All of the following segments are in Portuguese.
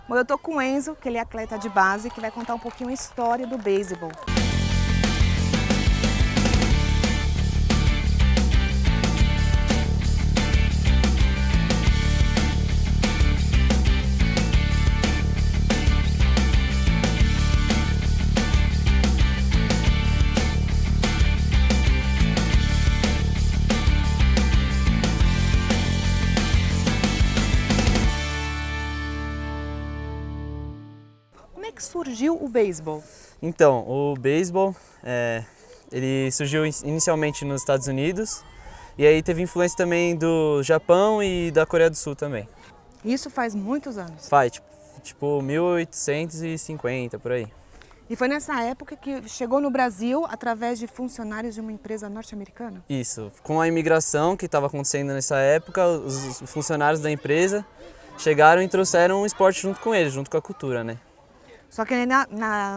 Bom, eu tô com o Enzo, que ele é atleta de base, que vai contar um pouquinho a história do beisebol. Como é que surgiu o beisebol? Então, o beisebol, ele surgiu inicialmente nos Estados Unidos e aí teve influência também do Japão e da Coreia do Sul também. Isso faz muitos anos. Faz, tipo 1850, por aí. E foi nessa época que chegou no Brasil através de funcionários de uma empresa norte-americana? Isso, com a imigração que estava acontecendo nessa época, os funcionários da empresa chegaram e trouxeram o esporte junto com eles, junto com a cultura, né? Só que ele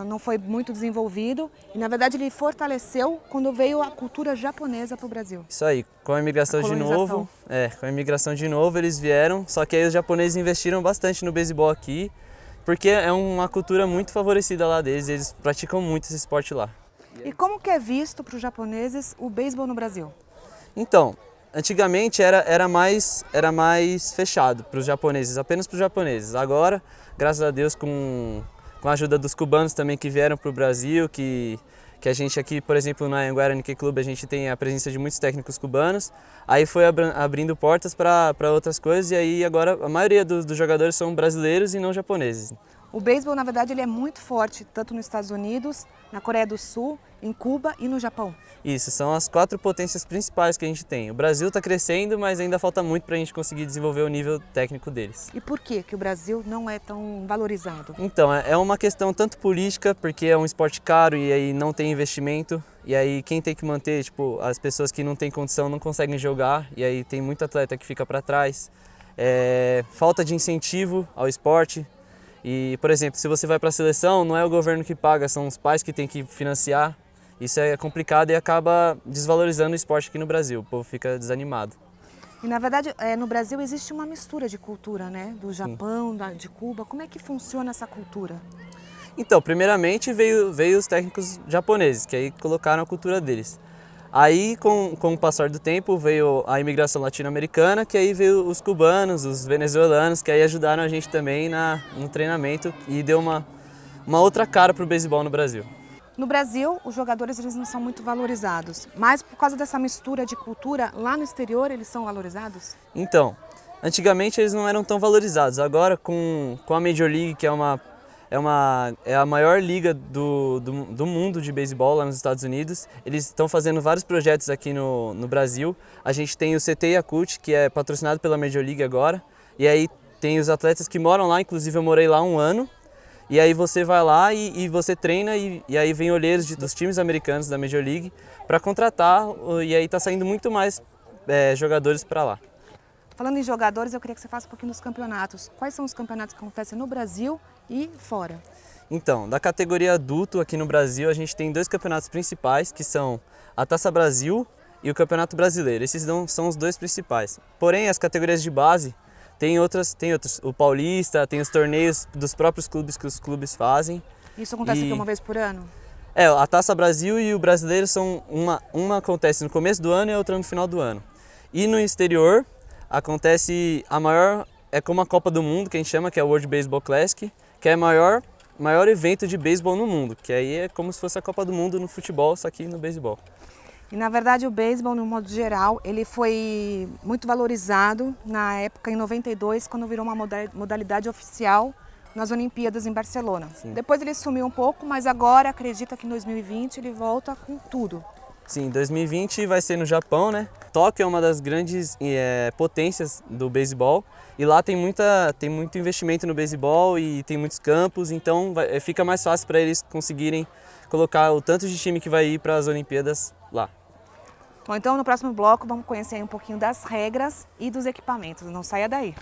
não foi muito desenvolvido e, na verdade, ele fortaleceu quando veio a cultura japonesa para o Brasil. Isso aí, com a imigração de novo, eles vieram, só que aí os japoneses investiram bastante no beisebol aqui, porque é uma cultura muito favorecida lá deles, eles praticam muito esse esporte lá. E como que é visto para os japoneses o beisebol no Brasil? Então, antigamente era mais fechado para os japoneses, apenas para os japoneses. Agora, graças a Deus, com a ajuda dos cubanos também que vieram para o Brasil, que a gente aqui, por exemplo, na Anguera Nikkei Club, a gente tem a presença de muitos técnicos cubanos, aí foi abrindo portas para outras coisas e aí agora a maioria dos jogadores são brasileiros e não japoneses. O beisebol, na verdade, ele é muito forte, tanto nos Estados Unidos, na Coreia do Sul, em Cuba e no Japão. Isso, são as 4 potências principais que a gente tem. O Brasil está crescendo, mas ainda falta muito para a gente conseguir desenvolver o nível técnico deles. E por que o Brasil não é tão valorizado? Então, é uma questão tanto política, porque é um esporte caro e aí não tem investimento, e aí quem tem que manter, tipo, as pessoas que não têm condição não conseguem jogar, e aí tem muito atleta que fica para trás. Falta de incentivo ao esporte. E, por exemplo, se você vai para a seleção, não é o governo que paga, são os pais que têm que financiar. Isso é complicado e acaba desvalorizando o esporte aqui no Brasil, o povo fica desanimado. E, na verdade, no Brasil existe uma mistura de cultura, né? Do Japão, de Cuba. Como é que funciona essa cultura? Então, primeiramente veio os técnicos japoneses, que aí colocaram a cultura deles. Aí, com o passar do tempo, veio a imigração latino-americana, que aí veio os cubanos, os venezuelanos, que aí ajudaram a gente também no treinamento e deu uma outra cara para o beisebol no Brasil. No Brasil, os jogadores eles não são muito valorizados, mas por causa dessa mistura de cultura, lá no exterior eles são valorizados? Então, antigamente eles não eram tão valorizados, agora com a Major League, que é a maior liga do mundo de beisebol lá nos Estados Unidos. Eles estão fazendo vários projetos aqui no Brasil. A gente tem o CT Yakult, que é patrocinado pela Major League agora. E aí tem os atletas que moram lá, inclusive eu morei lá 1 ano. E aí você vai lá e você treina e aí vem olheiros dos times americanos da Major League para contratar e aí está saindo muito mais jogadores para lá. Falando em jogadores, eu queria que você faça um pouquinho dos campeonatos. Quais são os campeonatos que acontecem no Brasil e fora? Então, da categoria adulto aqui no Brasil, a gente tem 2 campeonatos principais, que são a Taça Brasil e o Campeonato Brasileiro. Esses são os 2 principais. Porém, as categorias de base, tem outros, o Paulista, tem os torneios dos próprios clubes que os clubes fazem. Isso acontece aqui uma vez por ano? A Taça Brasil e o Brasileiro são uma acontece no começo do ano e a outra no final do ano. E no exterior, acontece é como a Copa do Mundo, que a gente chama, que é o World Baseball Classic, que é o maior evento de beisebol no mundo, que aí é como se fosse a Copa do Mundo no futebol, só que no beisebol. E, na verdade, o beisebol, no modo geral, ele foi muito valorizado na época, em 92, quando virou uma modalidade oficial nas Olimpíadas em Barcelona. Sim. Depois ele sumiu um pouco, mas agora acredita que em 2020 ele volta com tudo. Sim, 2020 vai ser no Japão, né? Tóquio é uma das grandes potências do beisebol e lá tem muito investimento no beisebol e tem muitos campos, então fica mais fácil para eles conseguirem colocar o tanto de time que vai ir para as Olimpíadas lá. Bom, então no próximo bloco vamos conhecer um pouquinho das regras e dos equipamentos. Não saia daí!